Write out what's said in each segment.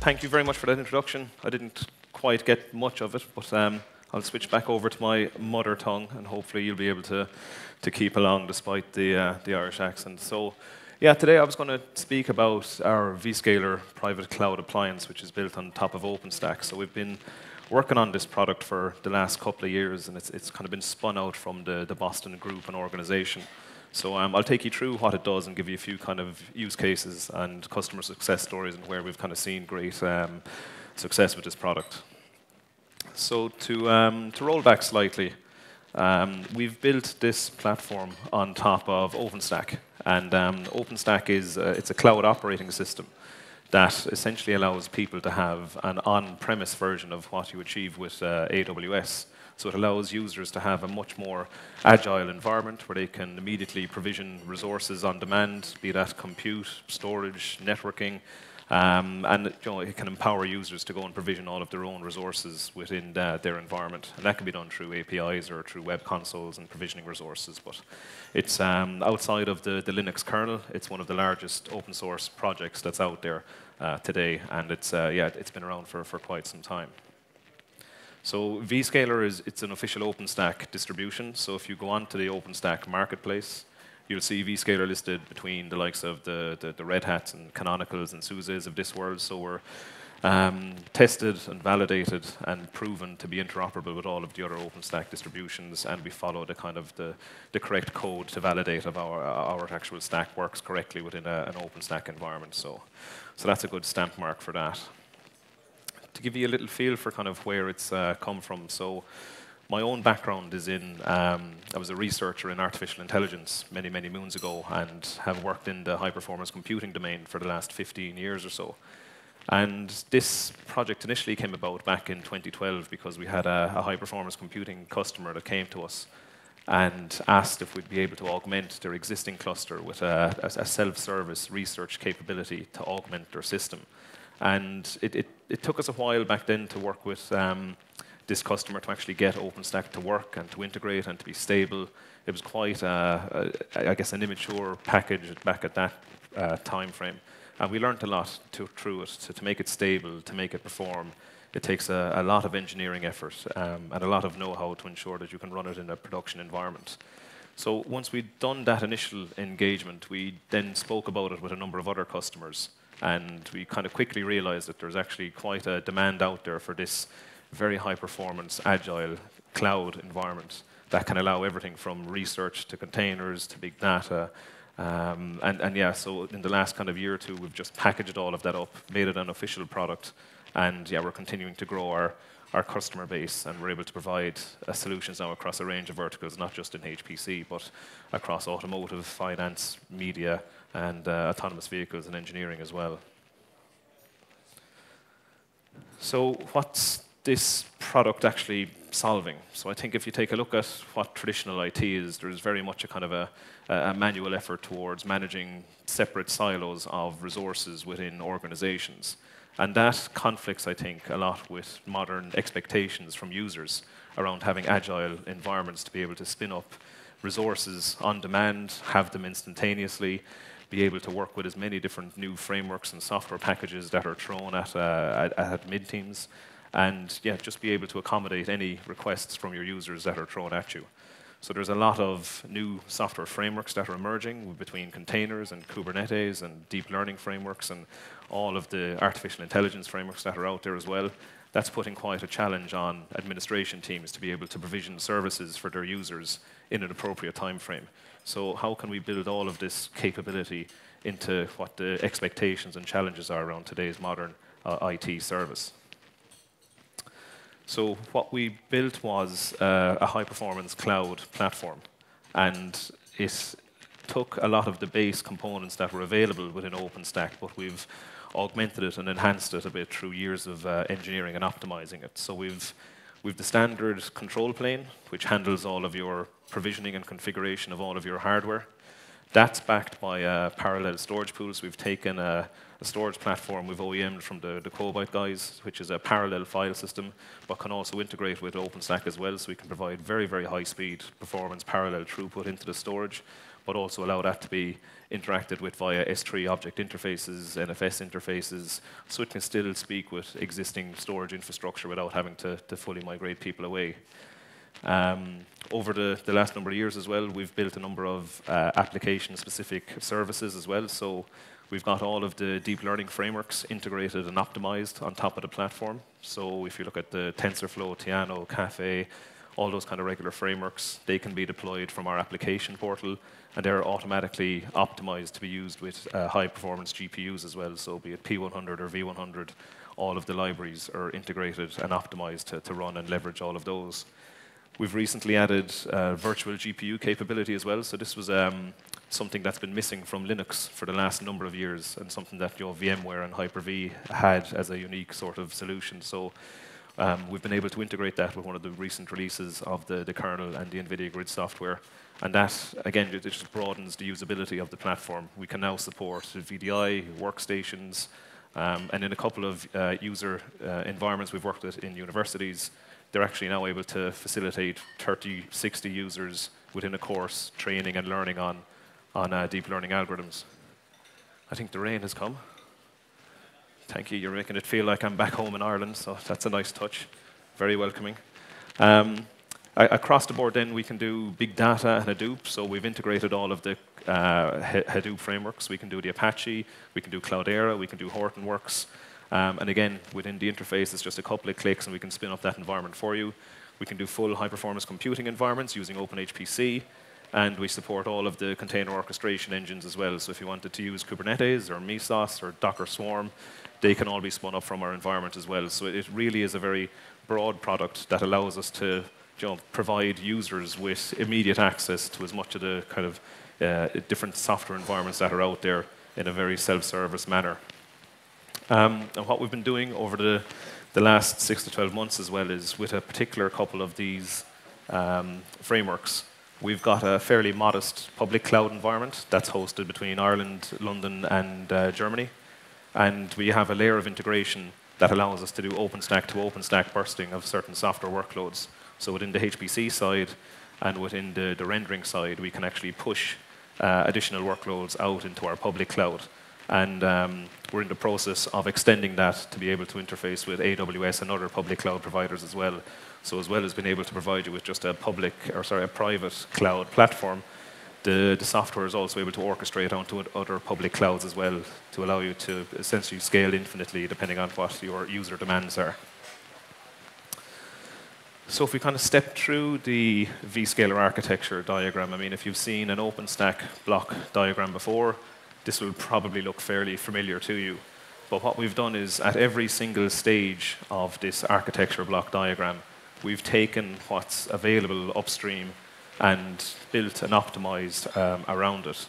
thank you very much for that introduction. I didn't quite get much of it, but I'll switch back over to my mother tongue, and hopefully you'll be able to keep along despite the Irish accent. So, yeah, today I was going to speak about our VSCALAR private cloud appliance, which is built on top of OpenStack. So we've been working on this product for the last couple of years, and it's kind of been spun out from the Boston group and organization. So I'll take you through what it does and give you a few kind of use cases and customer success stories and where we've kind of seen great success with this product. So to roll back slightly, we've built this platform on top of OpenStack. And OpenStack is it's a cloud operating system that essentially allows people to have an on-premise version of what you achieve with AWS. So it allows users to have a much more agile environment where they can immediately provision resources on demand, be that compute, storage, networking, and it can empower users to go and provision all of their own resources within their environment. And that can be done through APIs or through web consoles and provisioning resources. But it's outside of the Linux kernel. It's one of the largest open source projects that's out there today. And it's been around for quite some time. So VSCALAR it's an official OpenStack distribution. So if you go onto the OpenStack marketplace, you'll see VSCALAR listed between the likes of the Red Hats and Canonicals and SUSEs of this world. So we're tested and validated and proven to be interoperable with all of the other OpenStack distributions, and we follow the kind of the correct code to validate if our actual stack works correctly within an OpenStack environment. So that's a good stamp mark for that. To give you a little feel for kind of where it's come from, so my own background is in, I was a researcher in artificial intelligence many, many moons ago and have worked in the high-performance computing domain for the last 15 years or so. And this project initially came about back in 2012 because we had a high-performance computing customer that came to us and asked if we'd be able to augment their existing cluster with a self-service research capability to augment their system. And it took us a while back then to work with this customer to actually get OpenStack to work and to integrate and to be stable. It was quite, I guess, an immature package back at that time frame. And we learned a lot through it. So to make it stable, to make it perform, it takes a lot of engineering effort and a lot of know-how to ensure that you can run it in a production environment. So once we'd done that initial engagement, we then spoke about it with a number of other customers. And we kind of quickly realized that there's actually quite a demand out there for this very high-performance, agile cloud environment that can allow everything from research to containers to big data. So in the last kind of year or two, we've just packaged all of that up, made it an official product, and we're continuing to grow our customer base, and we're able to provide solutions now across a range of verticals, not just in HPC, but across automotive, finance, media, and autonomous vehicles and engineering as well. So what's this product actually solving? So I think if you take a look at what traditional IT is, there's very much a kind of a manual effort towards managing separate silos of resources within organizations. And that conflicts, I think, a lot with modern expectations from users around having agile environments to be able to spin up resources on demand, have them instantaneously, be able to work with as many different new frameworks and software packages that are thrown at mid-teams, and just be able to accommodate any requests from your users that are thrown at you. So there's a lot of new software frameworks that are emerging between containers and Kubernetes and deep learning frameworks and all of the artificial intelligence frameworks that are out there as well. That's putting quite a challenge on administration teams to be able to provision services for their users in an appropriate time frame. So how can we build all of this capability into what the expectations and challenges are around today's modern IT service? So what we built was a high-performance cloud platform, and it took a lot of the base components that were available within OpenStack, but we've augmented it and enhanced it a bit through years of engineering and optimizing it. So we've the standard control plane, which handles all of your provisioning and configuration of all of your hardware. That's backed by parallel storage pools. We've taken a storage platform we've OEM'd from the Cobite guys, which is a parallel file system, but can also integrate with OpenStack as well, so we can provide very, very high-speed performance, parallel throughput into the storage. but also allow that to be interacted with via S3 object interfaces, NFS interfaces, so it can still speak with existing storage infrastructure without having to fully migrate people away. Over the last number of years as well, we've built a number of application-specific services as well. So we've got all of the deep learning frameworks integrated and optimized on top of the platform. So if you look at the TensorFlow, Tiano, Caffe, all those kind of regular frameworks, they can be deployed from our application portal, and they're automatically optimized to be used with high-performance GPUs as well. So be it P100 or V100, all of the libraries are integrated and optimized to run and leverage all of those. We've recently added virtual GPU capability as well. So this was something that's been missing from Linux for the last number of years, and something that VMware and Hyper-V had as a unique sort of solution. So we've been able to integrate that with one of the recent releases of the kernel and the NVIDIA Grid software. And that, again, it just broadens the usability of the platform. We can now support VDI, workstations, and in a couple of user environments we've worked with in universities, they're actually now able to facilitate 30, 60 users within a course training and learning on deep learning algorithms. I think the rain has come. Thank you. You're making it feel like I'm back home in Ireland, so that's a nice touch. Very welcoming. Across the board then, we can do big data and Hadoop, so we've integrated all of the Hadoop frameworks. We can do the Apache, we can do Cloudera, we can do Hortonworks. And again, within the interface, it's just a couple of clicks and we can spin up that environment for you. We can do full high-performance computing environments using OpenHPC, and we support all of the container orchestration engines as well. So if you wanted to use Kubernetes or Mesos or Docker Swarm, they can all be spun up from our environment as well. So it really is a very broad product that allows us to provide users with immediate access to as much of the kind of different software environments that are out there in a very self-service manner. And what we've been doing over the last 6 to 12 months as well is with a particular couple of these frameworks, we've got a fairly modest public cloud environment that's hosted between Ireland, London, and Germany. And we have a layer of integration that allows us to do OpenStack to OpenStack bursting of certain software workloads. So within the HPC side and within the rendering side, we can actually push additional workloads out into our public cloud. And we're in the process of extending that to be able to interface with AWS and other public cloud providers as well. So as well as being able to provide you with just a private cloud platform, the software is also able to orchestrate onto other public clouds as well to allow you to essentially scale infinitely depending on what your user demands are. So if we kind of step through the VSCALAR architecture diagram, I mean, if you've seen an OpenStack block diagram before, this will probably look fairly familiar to you. But what we've done is at every single stage of this architecture block diagram, we've taken what's available upstream and built and optimized around it.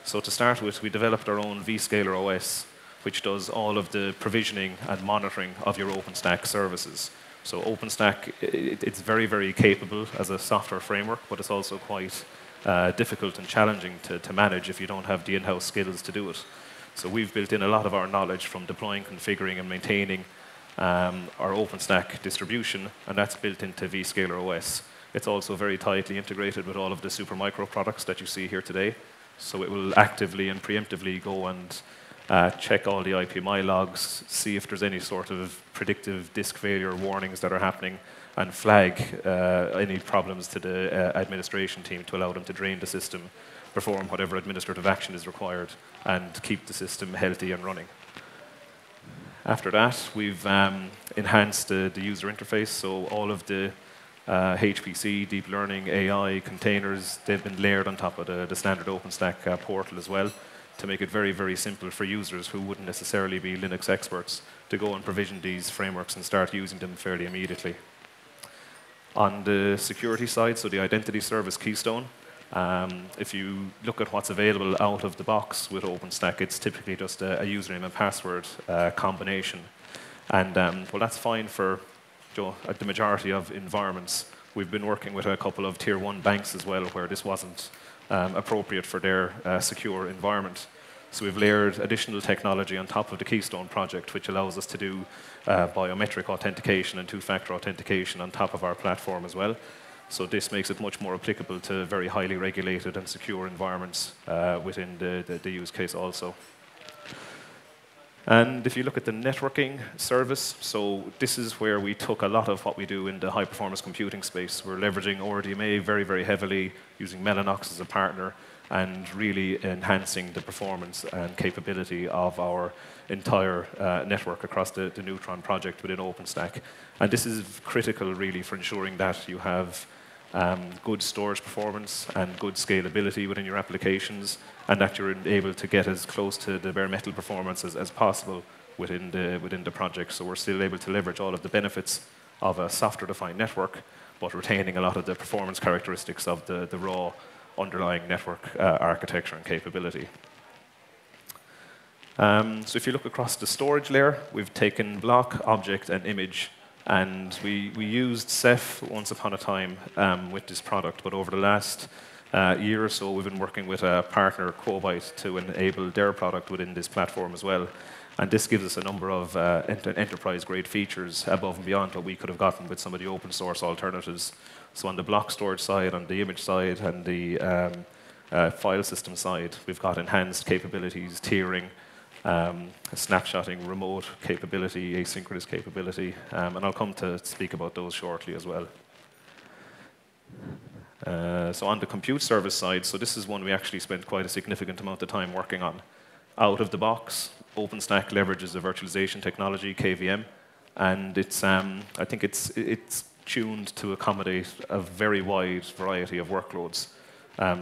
So to start with, we developed our own VSCALAR OS, which does all of the provisioning and monitoring of your OpenStack services. So OpenStack, it's very, very capable as a software framework, but it's also quite difficult and challenging to manage if you don't have the in-house skills to do it. So we've built in a lot of our knowledge from deploying, configuring, and maintaining our OpenStack distribution, and that's built into VSCALAR OS. It's also very tightly integrated with all of the Supermicro products that you see here today. So it will actively and preemptively go and check all the IPMI logs, see if there's any sort of predictive disk failure warnings that are happening, and flag any problems to the administration team to allow them to drain the system, perform whatever administrative action is required, and keep the system healthy and running. After that, we've enhanced the user interface, so all of the HPC, deep learning, AI, containers, they've been layered on top of the standard OpenStack portal as well to make it very, very simple for users who wouldn't necessarily be Linux experts to go and provision these frameworks and start using them fairly immediately. On the security side, so the identity service keystone, if you look at what's available out of the box with OpenStack, it's typically just a username and password combination. And well, that's fine for the majority of environments. We've been working with a couple of tier 1 banks as well where this wasn't appropriate for their secure environment. So we've layered additional technology on top of the Keystone project, which allows us to do biometric authentication and two-factor authentication on top of our platform as well. So this makes it much more applicable to very highly regulated and secure environments within the use case also. And if you look at the networking service, so this is where we took a lot of what we do in the high-performance computing space. We're leveraging ORDMA very, very heavily, using Mellanox as a partner, and really enhancing the performance and capability of our entire network across the Neutron project within OpenStack. And this is critical, really, for ensuring that you have good storage performance and good scalability within your applications, and that you're able to get as close to the bare metal performance as possible within the project. So we're still able to leverage all of the benefits of a software-defined network, but retaining a lot of the performance characteristics of the raw underlying network architecture and capability. So if you look across the storage layer, we've taken block, object, and image. And we used Ceph once upon a time with this product, but over the last year or so, we've been working with a partner, Quobyte, to enable their product within this platform as well. And this gives us a number of enterprise-grade features above and beyond what we could have gotten with some of the open source alternatives. So on the block storage side, on the image side, and the file system side, we've got enhanced capabilities, tiering, snapshotting, remote capability, asynchronous capability, and I'll come to speak about those shortly as well. So on the compute service side, so this is one we actually spent quite a significant amount of time working on. Out of the box, OpenStack leverages a virtualization technology, KVM, and it's I think it's tuned to accommodate a very wide variety of workloads,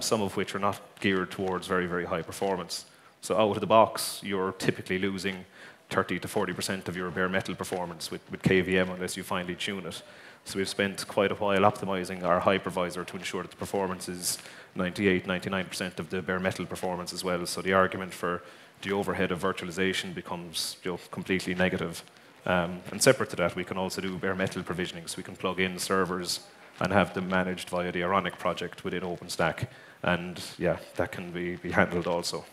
some of which are not geared towards very, very high performance. So out of the box, you're typically losing 30 to 40% of your bare metal performance with KVM unless you finely tune it. So we've spent quite a while optimizing our hypervisor to ensure that the performance is 98, 99% of the bare metal performance as well. So the argument for the overhead of virtualization becomes completely negative. And separate to that, we can also do bare metal provisioning. So we can plug in servers and have them managed via the Ironic project within OpenStack. And yeah, that can be handled also.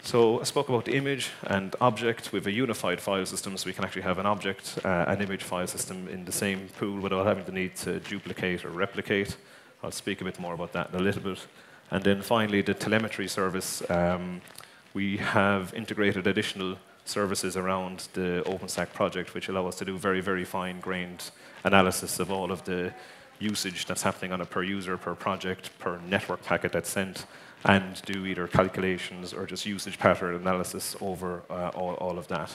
So I spoke about the image and object. We have a unified file system, so we can actually have an object, an image file system in the same pool without having the need to duplicate or replicate. I'll speak a bit more about that in a little bit. And then finally, the telemetry service. We have integrated additional services around the OpenStack project, which allow us to do very, very fine-grained analysis of all of the usage that's happening on a per user, per project, per network packet that's sent, and do either calculations or just usage pattern analysis over all of that.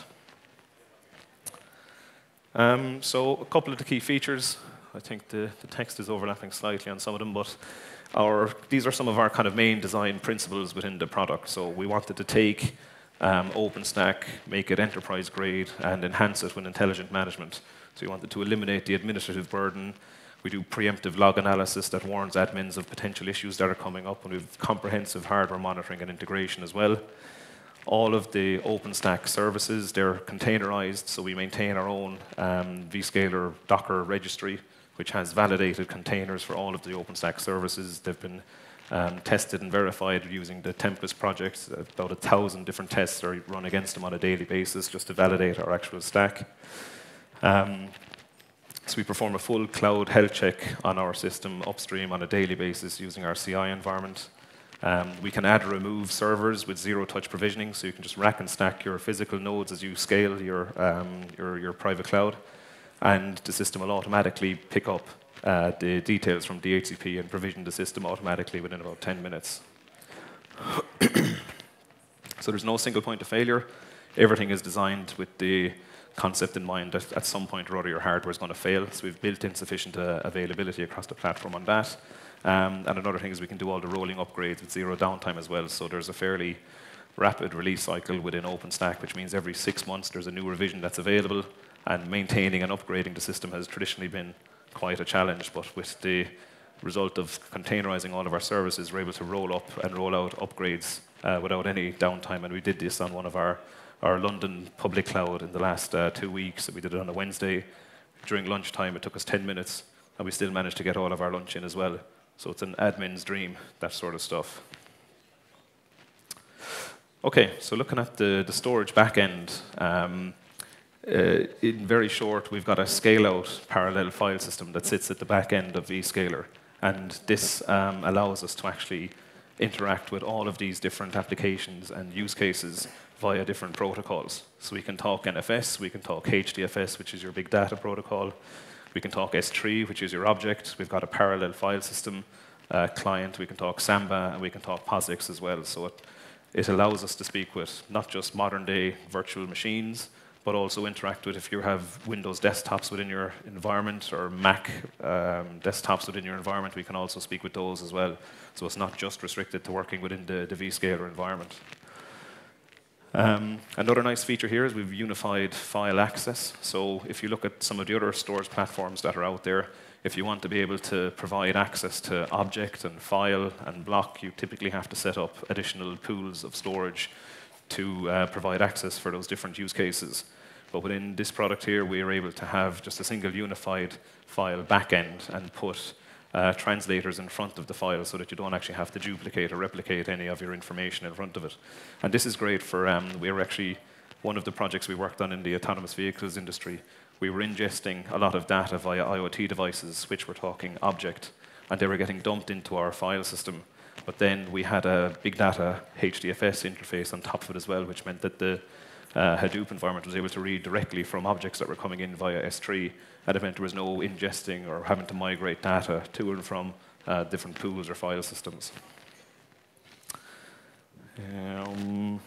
So a couple of the key features. I think the text is overlapping slightly on some of them, but these are some of our kind of main design principles within the product. So we wanted to take OpenStack, make it enterprise grade, and enhance it with intelligent management. So we wanted to eliminate the administrative burden. We do preemptive log analysis that warns admins of potential issues that are coming up, and we have comprehensive hardware monitoring and integration as well. All of the OpenStack services, they're containerized, so we maintain our own VSCALAR Docker registry, which has validated containers for all of the OpenStack services. They've been tested and verified using the Tempest projects. About 1,000 different tests are run against them on a daily basis just to validate our actual stack. So we perform a full cloud health check on our system upstream on a daily basis using our CI environment. We can add or remove servers with zero-touch provisioning, so you can just rack and stack your physical nodes as you scale your private cloud. And the system will automatically pick up the details from DHCP and provision the system automatically within about 10 minutes. So there's no single point of failure. Everything is designed with the concept in mind that at some point or other your hardware is going to fail. So we've built in sufficient availability across the platform on that. And another thing is we can do all the rolling upgrades with zero downtime as well. So there's a fairly rapid release cycle within OpenStack, which means every 6 months there's a new revision that's available. And maintaining and upgrading the system has traditionally been quite a challenge. But with the result of containerizing all of our services, we're able to roll up and roll out upgrades without any downtime. And we did this on one of our London public cloud in the last 2 weeks. We did it on a Wednesday. During lunchtime, it took us 10 minutes, and we still managed to get all of our lunch in as well. So it's an admin's dream, that sort of stuff. OK, so looking at the storage backend, in very short, we've got a scale-out parallel file system that sits at the back end of VSCALAR. And this allows us to actually interact with all of these different applications and use cases via different protocols. So we can talk NFS, we can talk HDFS, which is your big data protocol. We can talk S3, which is your object. We've got a parallel file system client. We can talk Samba, and we can talk POSIX as well. So it allows us to speak with not just modern-day virtual machines, but also interact with if you have Windows desktops within your environment or Mac desktops within your environment, we can also speak with those as well. So it's not just restricted to working within the VSCALAR environment. Another nice feature here is we've unified file access. So if you look at some of the other storage platforms that are out there, if you want to be able to provide access to object and file and block, you typically have to set up additional pools of storage to provide access for those different use cases. But within this product here, we are able to have just a single unified file backend and put translators in front of the file so that you don't actually have to duplicate or replicate any of your information in front of it. And this is great for, we were actually, one of the projects we worked on in the autonomous vehicles industry, we were ingesting a lot of data via IoT devices, which we're talking object, and they were getting dumped into our file system. But then we had a big data HDFS interface on top of it as well, which meant that the Hadoop environment was able to read directly from objects that were coming in via S3, and it meant there was no ingesting or having to migrate data to and from different pools or file systems.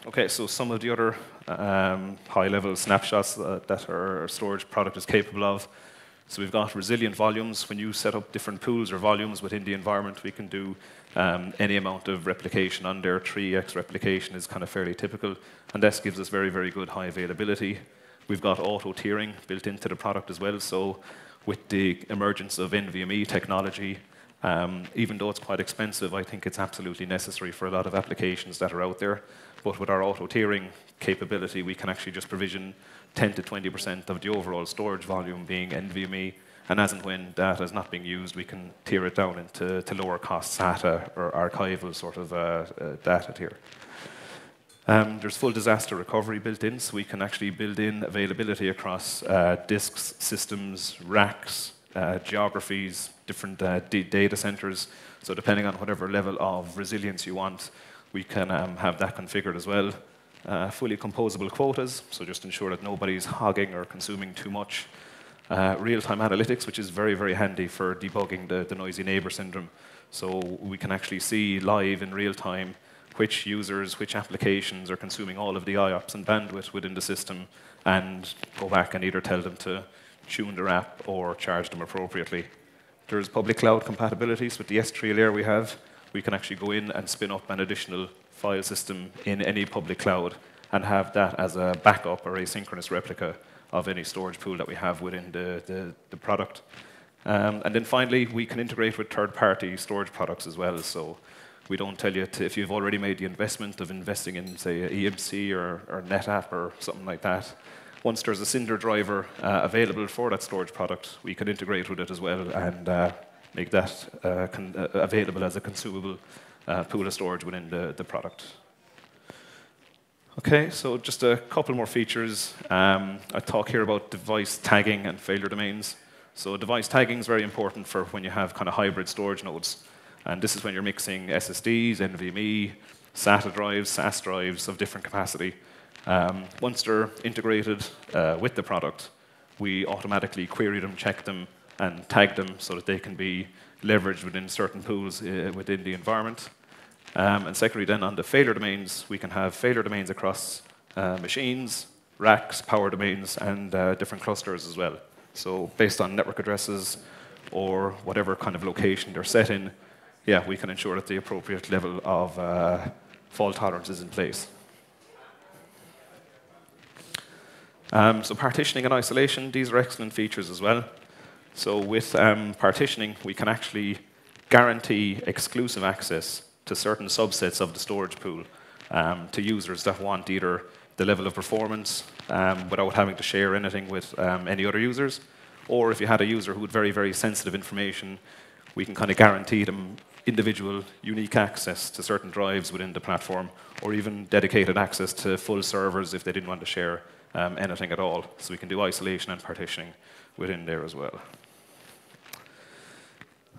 Okay, so some of the other high-level snapshots that our storage product is capable of. So we've got resilient volumes. When you set up different pools or volumes within the environment, we can do any amount of replication on there. 3x replication is kind of fairly typical, and this gives us very, very good high availability. We've got auto-tiering built into the product as well, so with the emergence of NVMe technology, even though it's quite expensive, I think it's absolutely necessary for a lot of applications that are out there. But with our auto-tiering capability, we can actually just provision 10 to 20% of the overall storage volume being NVMe, and as and when data is not being used, we can tier it down into lower cost SATA or archival sort of data tier. There's full disaster recovery built in, so we can actually build in availability across disks, systems, racks, geographies, different data centers. So depending on whatever level of resilience you want, we can have that configured as well. Fully composable quotas, so just ensure that nobody's hogging or consuming too much. Real-time analytics, which is very, very handy for debugging the noisy neighbor syndrome. So we can actually see live in real time which users, which applications are consuming all of the IOPS and bandwidth within the system, and go back and either tell them to tune their app or charge them appropriately. There's public cloud compatibilities with the S3 layer we have. We can actually go in and spin up an additional file system in any public cloud and have that as a backup or asynchronous replica of any storage pool that we have within the product. And then finally, we can integrate with third-party storage products as well. So we don't tell you if you've already made the investment of investing in, say, EMC or NetApp or something like that. Once there's a Cinder driver available for that storage product, we can integrate with it as well and make that available as a consumable pool of storage within the product. Okay, so just a couple more features. I talk here about device tagging and failure domains. So device tagging is very important for when you have kind of hybrid storage nodes. And this is when you're mixing SSDs, NVMe, SATA drives, SAS drives of different capacity. Once they're integrated with the product, we automatically query them, check them, and tag them so that they can be leveraged within certain pools within the environment. And secondly, then on the failure domains, we can have failure domains across machines, racks, power domains, and different clusters as well. So based on network addresses or whatever kind of location they're set in, yeah, we can ensure that the appropriate level of fault tolerance is in place. So partitioning and isolation, these are excellent features as well. So with partitioning, we can actually guarantee exclusive access to certain subsets of the storage pool to users that want either the level of performance without having to share anything with any other users, or if you had a user who had very, very sensitive information, we can kind of guarantee them individual, unique access to certain drives within the platform, or even dedicated access to full servers if they didn't want to share anything at all. So we can do isolation and partitioning within there as well.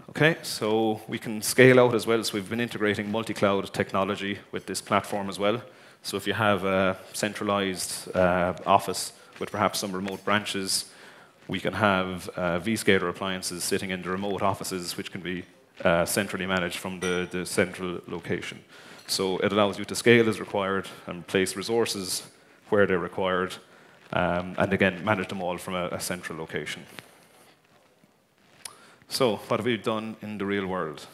Okay, so we can scale out as well. So we've been integrating multi-cloud technology with this platform as well. So if you have a centralized office with perhaps some remote branches, we can have VSCALAR appliances sitting in the remote offices, which can be centrally managed from the central location. So it allows you to scale as required and place resources where they're required, and again, manage them all from a central location. So what have we done in the real world?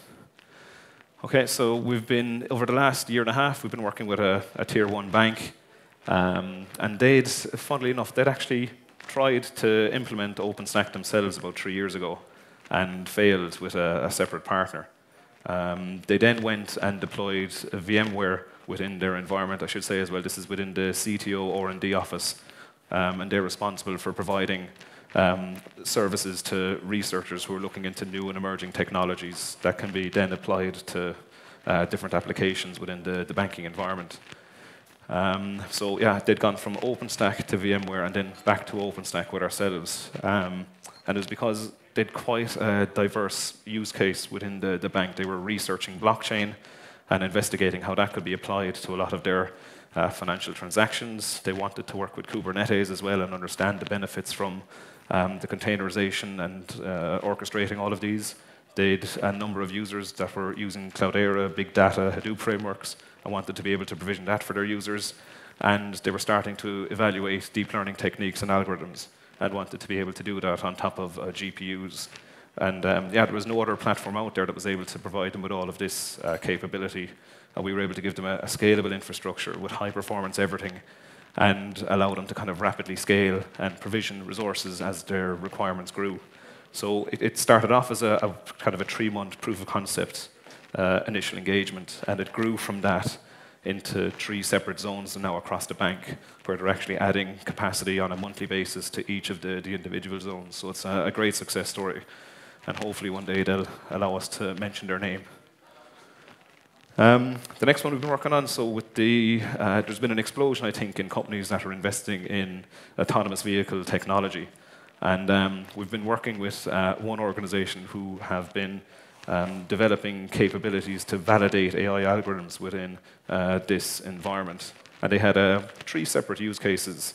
Okay, so we've been, over the last year and a half, we've been working with a tier 1 bank, and funnily enough, they'd actually tried to implement OpenStack themselves about 3 years ago and failed with a separate partner. They then went and deployed VMware within their environment, I should say as well. This is within the CTO R&D office, and they're responsible for providing services to researchers who are looking into new and emerging technologies that can be then applied to different applications within the banking environment. So yeah, they'd gone from OpenStack to VMware and then back to OpenStack with ourselves. And it was because they'd quite a diverse use case within the bank. They were researching blockchain and investigating how that could be applied to a lot of their financial transactions. They wanted to work with Kubernetes as well and understand the benefits from the containerization and orchestrating all of these. They'd a number of users that were using Cloudera, big data, Hadoop frameworks, and wanted to be able to provision that for their users. And they were starting to evaluate deep learning techniques and algorithms and wanted to be able to do that on top of GPUs. And yeah, there was no other platform out there that was able to provide them with all of this capability. And we were able to give them a scalable infrastructure with high performance everything and allow them to kind of rapidly scale and provision resources as their requirements grew. So it started off as a kind of a 3-month proof of concept initial engagement, and it grew from that into 3 separate zones and now across the bank, where they're actually adding capacity on a monthly basis to each of the individual zones. So it's a great success story, and hopefully one day they'll allow us to mention their name. The next one we've been working on, so with there's been an explosion, I think, in companies that are investing in autonomous vehicle technology. And we've been working with one organization who have been developing capabilities to validate AI algorithms within this environment. And they had 3 separate use cases.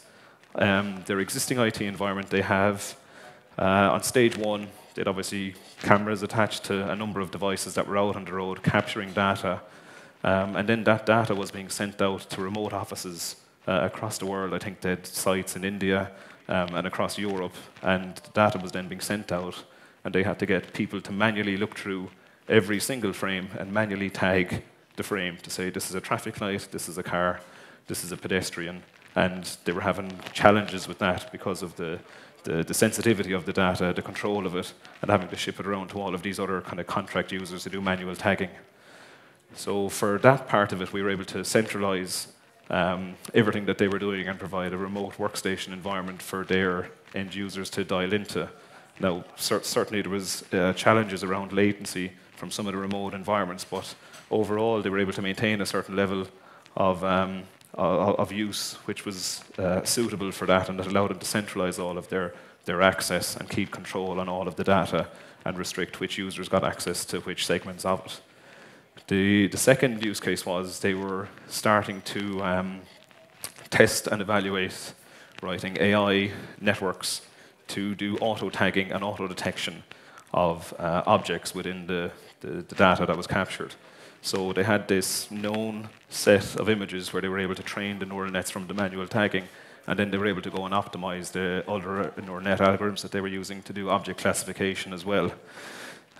Their existing IT environment, they have, on stage 1, they'd obviously cameras attached to a number of devices that were out on the road capturing data. And then that data was being sent out to remote offices across the world. I think they had sites in India and across Europe. And the data was then being sent out, and they had to get people to manually look through every single frame and manually tag the frame to say, this is a traffic light, this is a car, this is a pedestrian. And they were having challenges with that because of the sensitivity of the data, the control of it, and having to ship it around to all of these other kind of contract users to do manual tagging. So for that part of it, we were able to centralize everything that they were doing and provide a remote workstation environment for their end users to dial into. Now, certainly there was challenges around latency from some of the remote environments, but overall they were able to maintain a certain level of use which was suitable for that, and that allowed them to centralize all of their access and keep control on all of the data and restrict which users got access to which segments of it. The second use case was they were starting to test and evaluate writing AI networks to do auto-tagging and auto-detection of objects within the data that was captured. So they had this known set of images where they were able to train the neural nets from the manual tagging, and then they were able to go and optimize the other neural net algorithms that they were using to do object classification as well.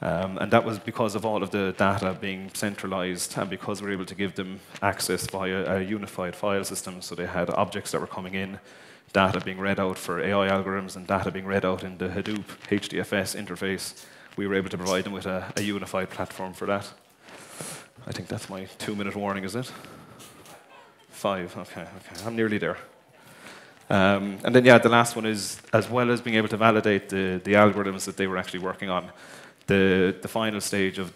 And that was because of all of the data being centralized, and because we were able to give them access via a unified file system. So they had objects that were coming in, data being read out for AI algorithms, and data being read out in the Hadoop HDFS interface. We were able to provide them with a unified platform for that. I think that's my 2-minute warning, is it? 5, okay, I'm nearly there. And then, yeah, the last one is, as well as being able to validate the algorithms that they were actually working on, the final stage of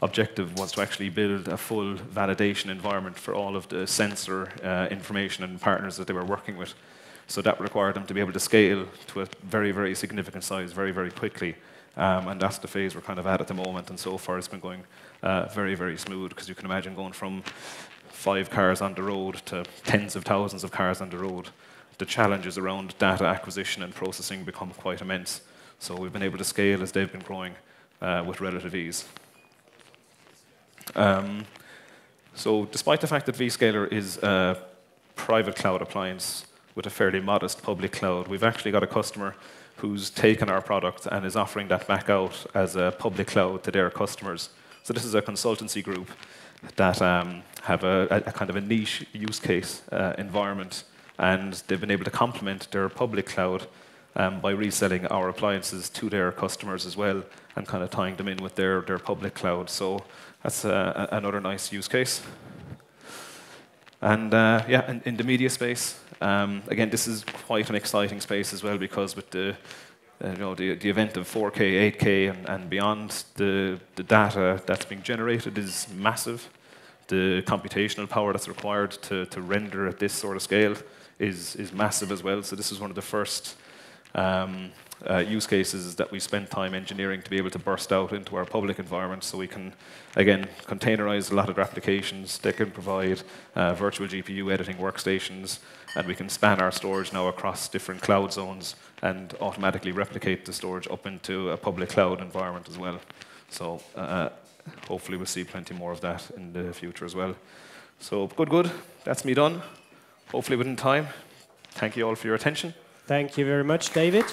objective was to actually build a full validation environment for all of the sensor information and partners that they were working with. So that required them to be able to scale to a very, very significant size very, very quickly. And that's the phase we're kind of at the moment. And so far, it's been going very, very smooth, because you can imagine going from 5 cars on the road to tens of thousands of cars on the road. The challenges around data acquisition and processing become quite immense. So we've been able to scale as they've been growing with relative ease. So despite the fact that VSCALAR is a private cloud appliance with a fairly modest public cloud, we've actually got a customer who's taken our product and is offering that back out as a public cloud to their customers. So this is a consultancy group that have a kind of a niche use case environment, and they've been able to complement their public cloud by reselling our appliances to their customers as well, and kind of tying them in with their public cloud. So that's another nice use case. And yeah, in the media space, again, this is quite an exciting space as well, because with the event of 4K, 8K, and beyond, the data that's being generated is massive. The computational power that's required to render at this sort of scale is massive as well. So this is one of the first use cases that we spent time engineering to be able to burst out into our public environment, so we can, again, containerize a lot of applications. They can provide virtual GPU editing workstations, and we can span our storage now across different cloud zones and automatically replicate the storage up into a public cloud environment as well. So hopefully we'll see plenty more of that in the future as well. So good. That's me done. Hopefully within time. Thank you all for your attention. Thank you very much, David.